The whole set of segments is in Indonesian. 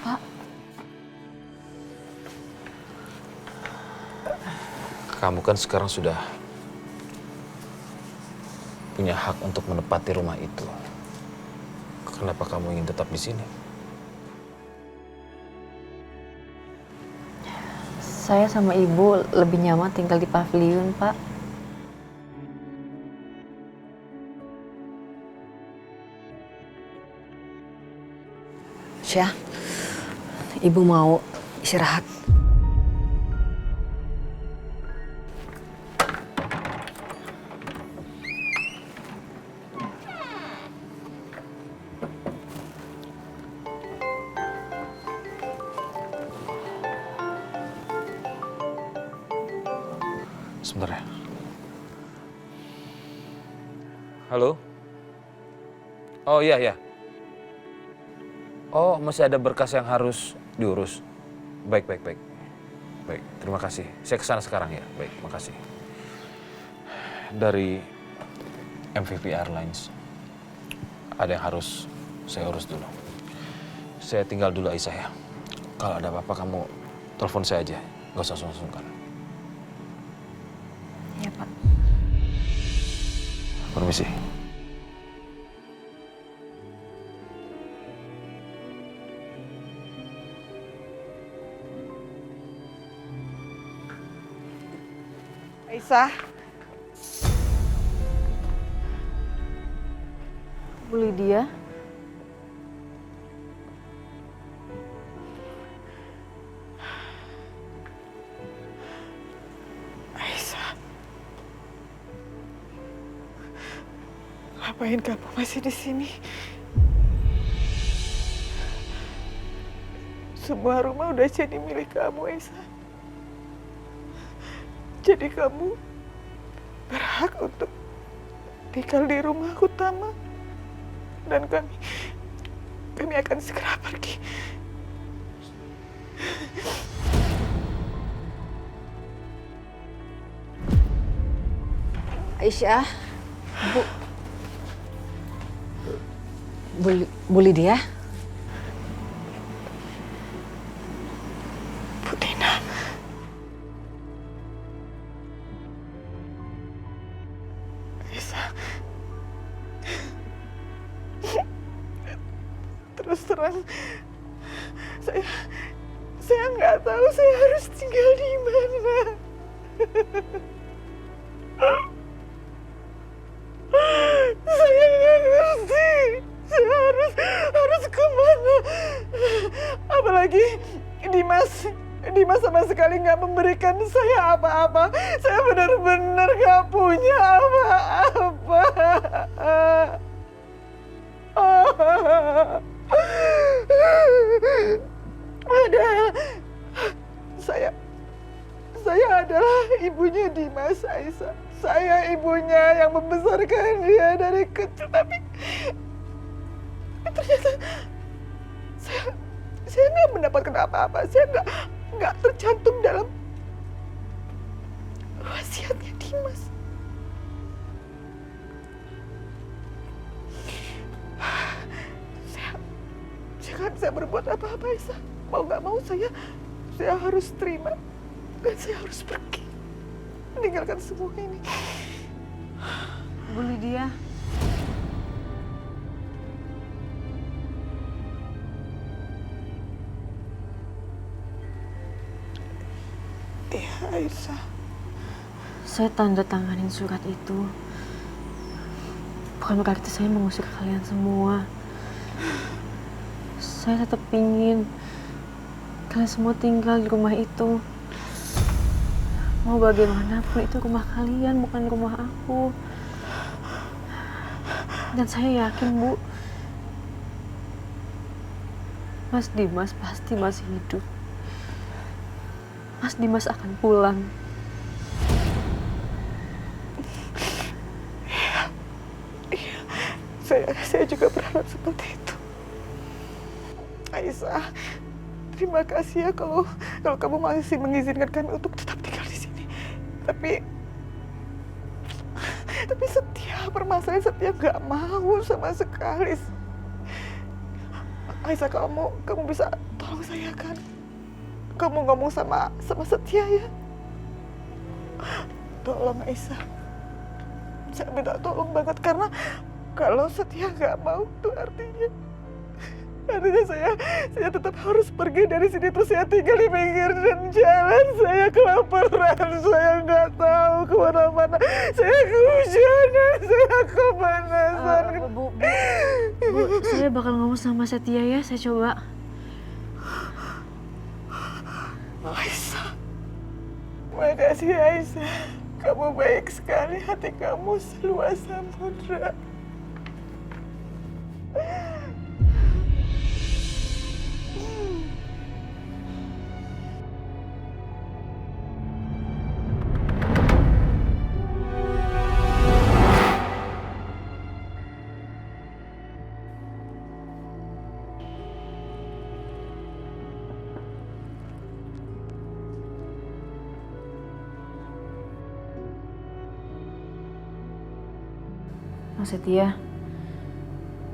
Pak? Kamu kan sekarang sudah punya hak untuk menempati rumah itu. Kenapa kamu ingin tetap di sini? Saya sama ibu lebih nyaman tinggal di pavilion, Pak. Syah, ibu mau istirahat. Sebentar ya. Halo? Oh iya, iya. Oh, masih ada berkas yang harus diurus. Baik, baik, baik. Baik, terima kasih. Saya kesana sekarang ya. Baik, makasih. Dari MVP Airlines, ada yang harus saya urus dulu. Saya tinggal dulu Aisyah ya. Kalau ada apa-apa kamu telepon saya aja. Gak usah sungkan. Iya, Pak. Permisi. Aisyah, Bu Lydia? Aisyah. Ngapain kamu masih di sini? Semua rumah udah jadi milik kamu, Aisyah. Jadi kamu berhak untuk tinggal di rumah utama. Dan kami akan segera pergi. Aisyah, Bu Lydia. Bu Dina. Aisyah. Terus terang, saya nggak tahu saya harus tinggal di mana. Saya nggak ngerti. Saya harus kemana. Apalagi Dimas sama sekali nggak memberikan saya apa-apa. Saya benar-benar nggak punya apa-apa. Padahal saya adalah ibunya Dimas, Aisyah. Saya ibunya yang membesarkan dia dari kecil, tapi ternyata saya nggak mendapatkan apa-apa. Saya nggak tercantum dalam wasiatnya Dimas. Saya nggak bisa berbuat apa-apa, Aisyah. Mau nggak mau saya harus terima dan saya harus pergi meninggalkan semua ini. Bu Lydia? Iya, Aisyah. Saya tanda tanganin surat itu. Bukan berarti saya mengusir kalian semua. Saya tetap pingin kalian semua tinggal di rumah itu. Mau bagaimanapun itu rumah kalian, bukan rumah aku. Dan saya yakin, Bu, Mas Dimas pasti masih hidup. Mas Dimas akan pulang. Saya juga berharap seperti itu. Aisyah, terima kasih ya kalau kamu masih mengizinkan kami untuk tetap tinggal di sini. Tapi Setia nggak mau sama sekali. Aisyah, kamu bisa tolong saya kan? Kamu ngomong sama Setia ya. Tolong Aisyah. Saya minta tolong banget karena kalau Setia nggak mau tuh artinya saya tetap harus pergi dari sini, terus saya tinggal di pinggir dan jalan. Saya kelaparan, saya nggak tahu kemana-mana. Saya kehujanan, saya kepanasan. Bu, saya bakal ngomong sama Setia ya, saya coba. Aisyah, makasih Aisyah. Kamu baik sekali, hati kamu seluas samudra. Mas Setia,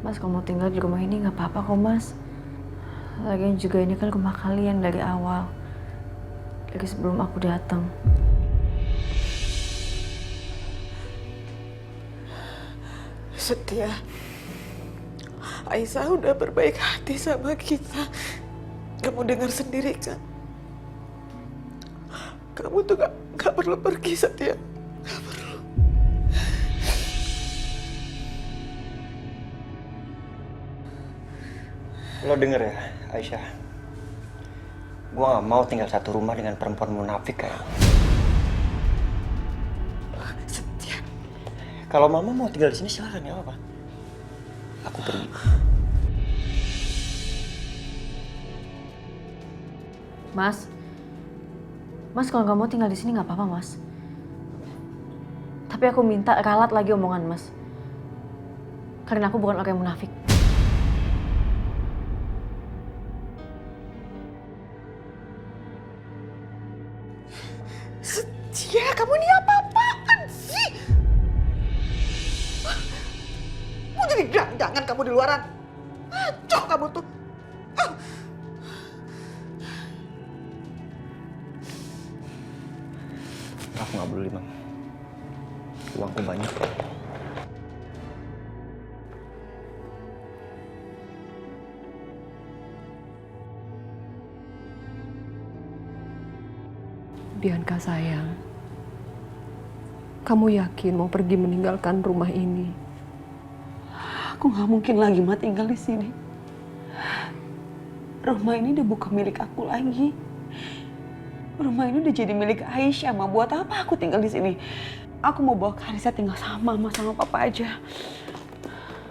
Mas kalau mau tinggal di rumah ini nggak apa-apa kok Mas. Lagian juga ini kan rumah kalian dari awal, dari sebelum aku datang. Setia, Aisyah udah berbaik hati sama kita. Kamu dengar sendiri kan? Kamu tuh gak perlu pergi, Setia. Gak perlu. Lo denger ya, Aisyah. Gua gak mau tinggal satu rumah dengan perempuan munafik kayak lo. Setia. Kalau mama mau tinggal di sini silakan, ya apa? Aku pergi. Mas kalau nggak mau tinggal di sini nggak apa-apa Mas. Tapi aku minta ralat lagi omongan Mas. Karena aku bukan orang yang munafik. Setia, kamu ini apa-apaan sih? Mau jadi gelandangan kamu di luaran? Ngaco kamu tuh. Aku gak peduli, Mam. Uangku banyak. Bianca sayang, kamu yakin mau pergi meninggalkan rumah ini? Aku nggak mungkin lagi tinggal di sini. Rumah ini udah bukan milik aku lagi. Rumah ini udah jadi milik Aisyah, Ma. Buat apa aku tinggal di sini? Aku mau bawa Karissa tinggal sama Mama sama Papa aja.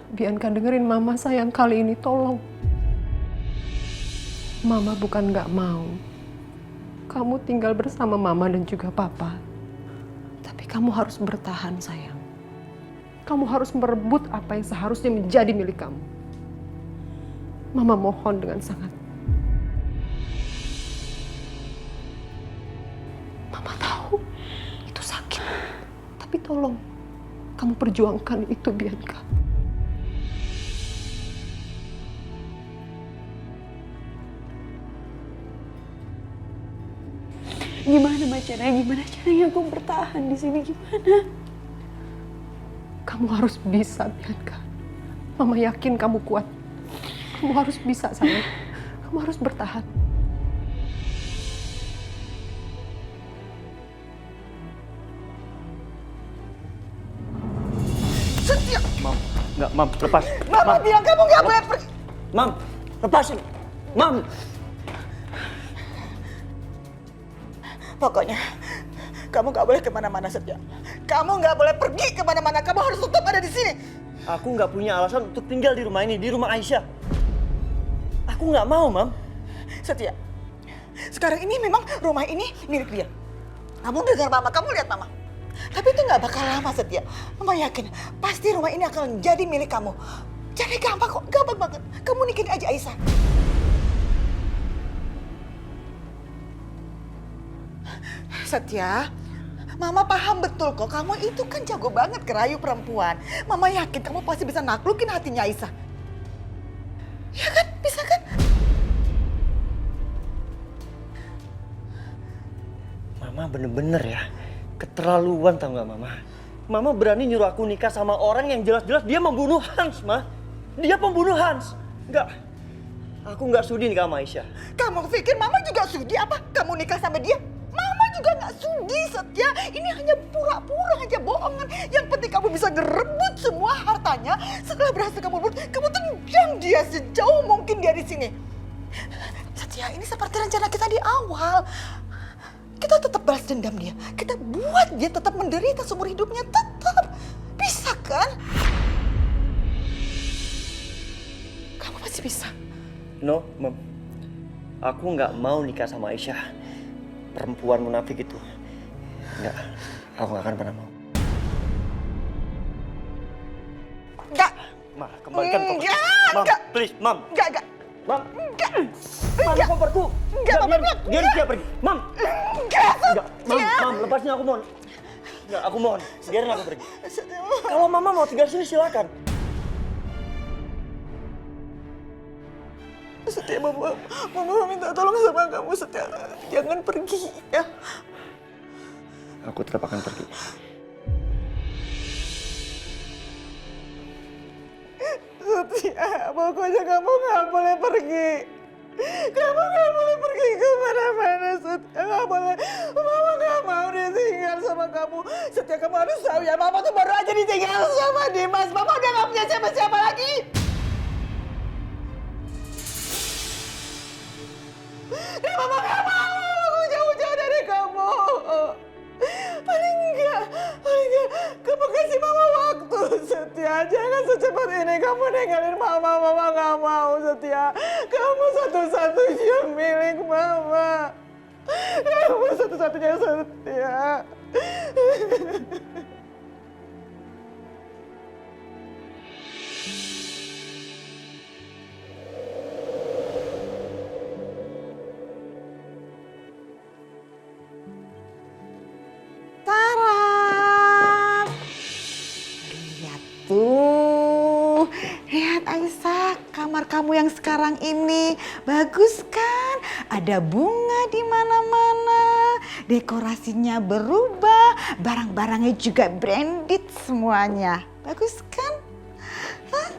Bianca dengerin Mama sayang, kali ini tolong. Mama bukan nggak mau kamu tinggal bersama Mama dan juga Papa. Tapi kamu harus bertahan sayang. Kamu harus merebut apa yang seharusnya menjadi milik kamu. Mama mohon dengan sangat. Mama tahu itu sakit. Tapi tolong kamu perjuangkan itu, Bianca. Gimana caranya aku bertahan di sini, gimana? Kamu harus bisa, Bianca. Mama yakin kamu kuat. Kamu harus bisa, sayang. Kamu harus bertahan. Setia. Mam, enggak, Mam, lepas. Mama bilang kamu nggak boleh pergi. Mam, lepasin. Mam. Pokoknya, kamu nggak boleh kemana-mana, Setia. Kamu nggak boleh pergi kemana-mana. Kamu harus tetap ada di sini. Aku nggak punya alasan untuk tinggal di rumah ini, di rumah Aisyah. Aku nggak mau, Mam. Setia, sekarang ini memang rumah ini milik dia. Kamu dengar Mama, kamu lihat Mama. Tapi itu nggak bakal lama, Setia. Mama yakin, pasti rumah ini akan menjadi milik kamu. Jadi gampang kok, gampang banget. Kamu nikahin aja Aisyah. Setia, Mama paham betul kok. Kamu itu kan jago banget kerayu perempuan. Mama yakin kamu pasti bisa naklukin hatinya Aisyah. Ya kan? Bisa kan? bener-bener ya keterlaluan tau gak Mama? Mama berani nyuruh aku nikah sama orang yang jelas-jelas dia membunuh Hans, Ma. Dia pembunuh Hans. Enggak. Aku nggak sudi nikah sama Aisyah. Kamu pikir Mama juga sudi apa? Kamu nikah sama dia? Mama juga nggak sudi, Setia. Ini hanya pura-pura, hanya bohongan. Yang penting kamu bisa ngerebut semua hartanya. Setelah berhasil kamu rebut, kamu tendang dia sejauh mungkin dari sini. Setia, ini seperti rencana kita di awal. Kita tetap balas dendam dia. Kita buat dia tetap menderita seumur hidupnya. Tetap. Bisa kan? Kamu pasti bisa. No, Mom. Aku nggak mau nikah sama Aisyah. Perempuan munafik itu. Nggak. Aku nggak akan pernah mau. Enggak. Ma, kembalikan koper. Enggak, Mam, enggak. please, Mam. Enggak. Mam, Enggak. mana koperku? Enggak, Mama bilang. Biar dia pergi. Mam. Enggak, Enggak. Mam, lepasin aku mohon. Enggak, aku mohon. Biarin aku pergi. Setia. Kalau Mama mau tinggal sini silakan. Setia, Mama minta tolong sama kamu, Setia. Jangan pergi, ya. Aku tetap akan pergi. Setia, pokoknya kamu nggak boleh pergi. Kamu nggak boleh pergi kemana-mana, Setia. Nggak boleh. Mama nggak mau ditinggal sama kamu. Setia, kamu harus tahu ya, Mama tuh baru aja ditinggal sama Dimas. Mama udah nggak punya siapa-siapa lagi. Dan Mama nggak mau aku jauh-jauh dari kamu. Paling enggak, kamu kasih Mama waktu, Setia. Jangan secepat ini kamu ninggalin Mama. Mama nggak mau, Setia. Kamu satu-satunya milik Mama. Kamu satu-satunya, Setia. Sarap. Lihat tuh. Lihat Aisyah, kamar kamu yang sekarang ini bagus kan? Ada bunga di mana-mana. Dekorasinya berubah, barang-barangnya juga branded semuanya. Bagus kan? Hah?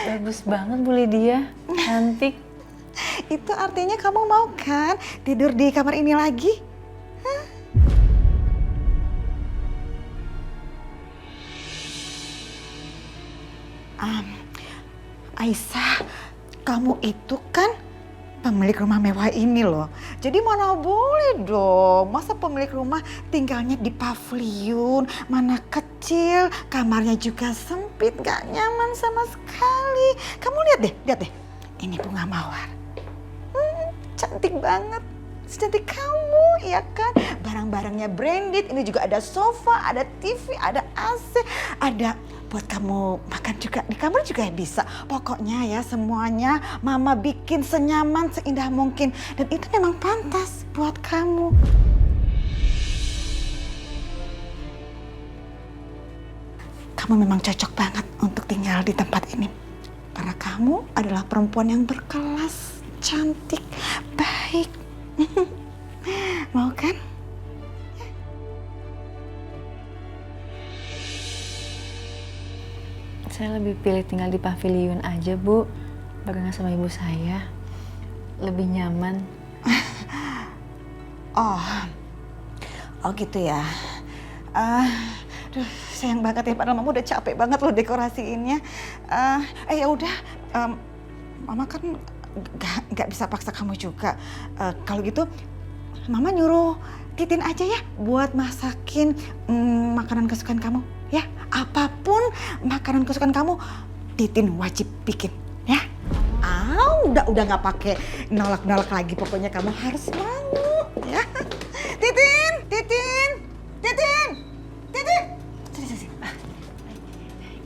Bagus banget Bu Lydia, cantik. Itu artinya kamu mau kan tidur di kamar ini lagi? Aisyah, kamu itu kan pemilik rumah mewah ini loh. Jadi mana boleh dong, masa pemilik rumah tinggalnya di pavilion, mana kecil, kamarnya juga sempit, gak nyaman sama sekali. Kamu lihat deh, ini bunga mawar. Cantik banget, secantik kamu, ya kan? Barang-barangnya branded, ini juga ada sofa, ada TV, ada AC, ada buat kamu makan juga di kamar juga bisa. Pokoknya ya semuanya Mama bikin senyaman, seindah mungkin. Dan itu memang pantas buat kamu. Kamu memang cocok banget untuk tinggal di tempat ini. Karena kamu adalah perempuan yang berkelas, cantik, baik. Mau kan? Saya lebih pilih tinggal di pavilion aja, Bu. Barengan sama ibu saya. Lebih nyaman. Oh gitu ya. Duh, sayang banget ya, padahal Mama udah capek banget loh dekorasiinnya. Ya udah, Mama kan nggak bisa paksa kamu juga. Kalau gitu, Mama nyuruh Titin aja ya buat masakin makanan kesukaan kamu. Ya, apapun makanan kesukaan kamu, Titin wajib bikin, ya. Udah nggak pakai nolak-nolak lagi. Pokoknya kamu harus mau, ya. Titin. Sini.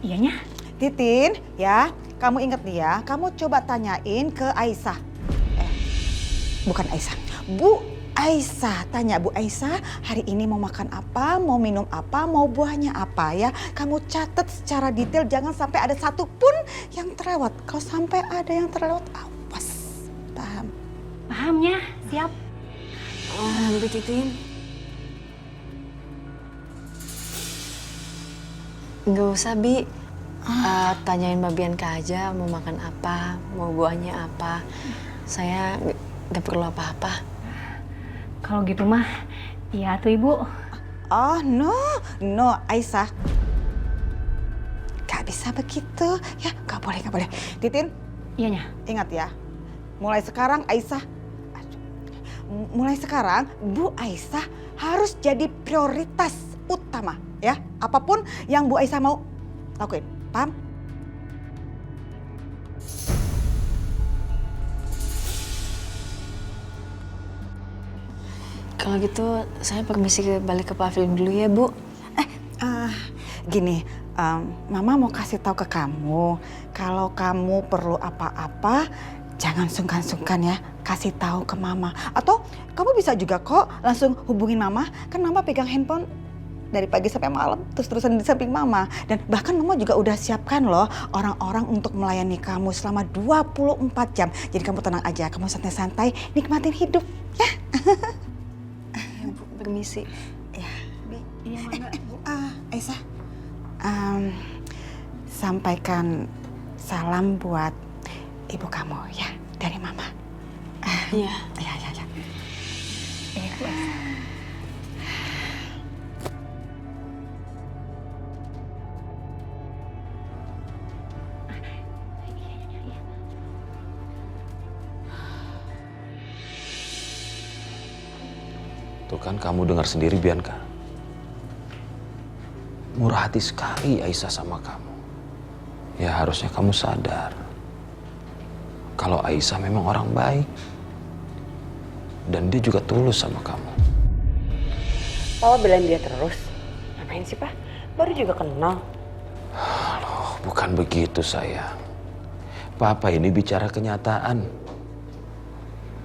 Iyanya? Titin, ya, kamu inget nih ya, kamu coba tanyain ke Aisyah. Bukan Aisyah, Bu Aisyah. Tanya Bu Aisyah, hari ini mau makan apa, mau minum apa, mau buahnya apa ya. Kamu catat secara detail, jangan sampai ada satu pun yang terlewat. Kalau sampai ada yang terlewat, awas. Paham? Pahamnya, siap. makan, Bi Titin? Nggak usah, Bi. Tanyain Mbak Bianca aja mau makan apa, mau buahnya apa. Saya nggak perlu apa-apa. Kalau gitu mah, iya tuh Ibu. Oh, no, Aisyah. Gak bisa begitu. Ya, gak boleh. Titin, Iyanya. ingat ya. Mulai sekarang Bu Aisyah harus jadi prioritas utama ya. Apapun yang Bu Aisyah mau lakuin. Paham? Kalau gitu saya permisi balik ke pavilion dulu ya, Bu. Gini, Mama mau kasih tahu ke kamu, kalau kamu perlu apa-apa, jangan sungkan-sungkan ya, kasih tahu ke Mama. Atau kamu bisa juga kok langsung hubungin Mama, kan Mama pegang handphone dari pagi sampai malam, terus-terusan di samping Mama. Dan bahkan Mama juga udah siapkan loh orang-orang untuk melayani kamu selama 24 jam. Jadi kamu tenang aja, kamu santai-santai, nikmatin hidup, ya. Ya, Bu, permisi. Ya, Aisyah, sampaikan salam buat ibu kamu ya dari Mama. Iya. Ya. Tuh kan kamu dengar sendiri, Bianca. Murah hati sekali Aisyah sama kamu. Ya harusnya kamu sadar kalau Aisyah memang orang baik. Dan dia juga tulus sama kamu. Papa belain dia terus. Ngapain sih, Pak? Baru juga kenal. Loh, bukan begitu sayang. Papa ini bicara kenyataan.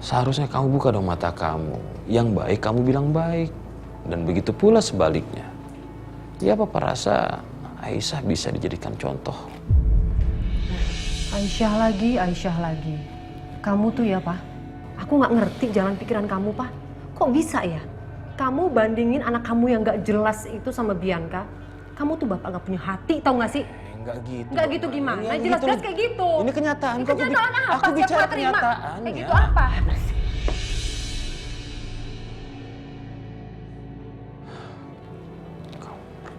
Seharusnya kamu buka dong mata kamu. Yang baik kamu bilang baik. Dan begitu pula sebaliknya. Ya Papa rasa Aisyah bisa dijadikan contoh. Aisyah lagi. Kamu tuh ya, Pak. Aku nggak ngerti jalan pikiran kamu, Pak. Kok bisa ya? Kamu bandingin anak kamu yang nggak jelas itu sama Bianca. Kamu tuh bapak nggak punya hati, tau nggak sih? Enggak gitu. Nggak gitu gimana? Jelas-jelas kayak gitu. Ini kenyataan. Ini kenyataan apa? Aku Siapa bicara terima? kenyataannya. Kayak gitu apa?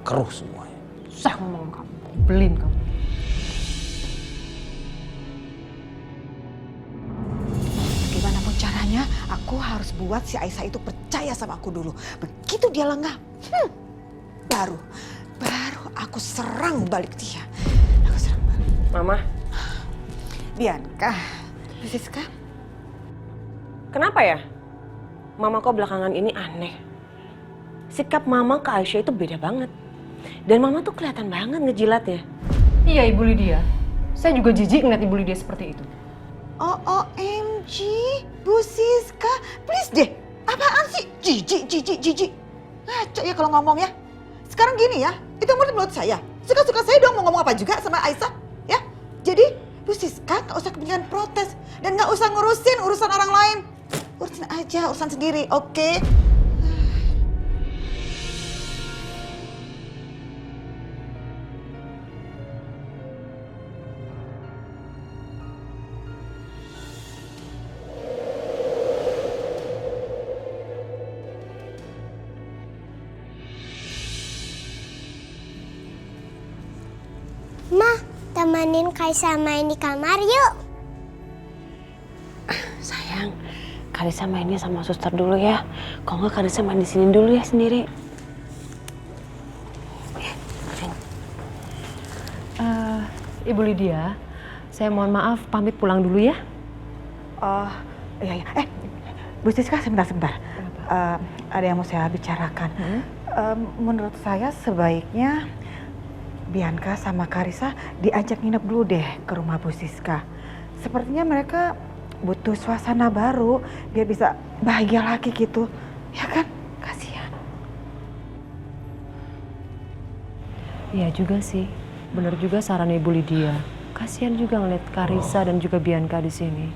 Keruh semuanya. Susah ngomong kamu. Belin kamu. Bagaimanapun caranya, aku harus buat si Aisyah itu percaya sama aku dulu. Begitu dia lengah, baru aku serang balik dia. Aku serang balik. Mama, Bianca, Siska, kenapa ya? Mama kok belakangan ini aneh. Sikap Mama ke Aisyah itu beda banget. Dan Mama tuh kelihatan banget ngejilat ya. Iya, Ibu Lydia. Saya juga jijik ngeliat Ibu Lydia seperti itu. OMG, Bu Siska, please deh. Apaan sih? Jijik. Ngaco ya kalau ngomong ya. Sekarang gini ya, itu mulut saya. Suka-suka saya dong mau ngomong apa juga sama Aisyah, ya. Jadi, Bu Siska nggak usah kebanyakan protes. Dan nggak usah ngurusin urusan orang lain. Urusin aja, urusan sendiri, oke? Ma, temenin Kaisa main di kamar yuk. Sayang, Karisa mainnya sama suster dulu ya. Kalau nggak Karisa main di sini dulu ya sendiri. Ibu Lydia, saya mohon maaf pamit pulang dulu ya. Oh, iya. Bu Siska sebentar. Ada yang mau saya bicarakan. Menurut saya sebaiknya Bianca sama Karisa diajak nginep dulu deh ke rumah Bu Siska. Sepertinya mereka butuh suasana baru biar bisa bahagia lagi gitu. Ya kan? Kasihan. Iya juga sih. Bener juga saran Ibu Lydia. Kasihan juga ngeliat Karisa dan juga Bianca di sini.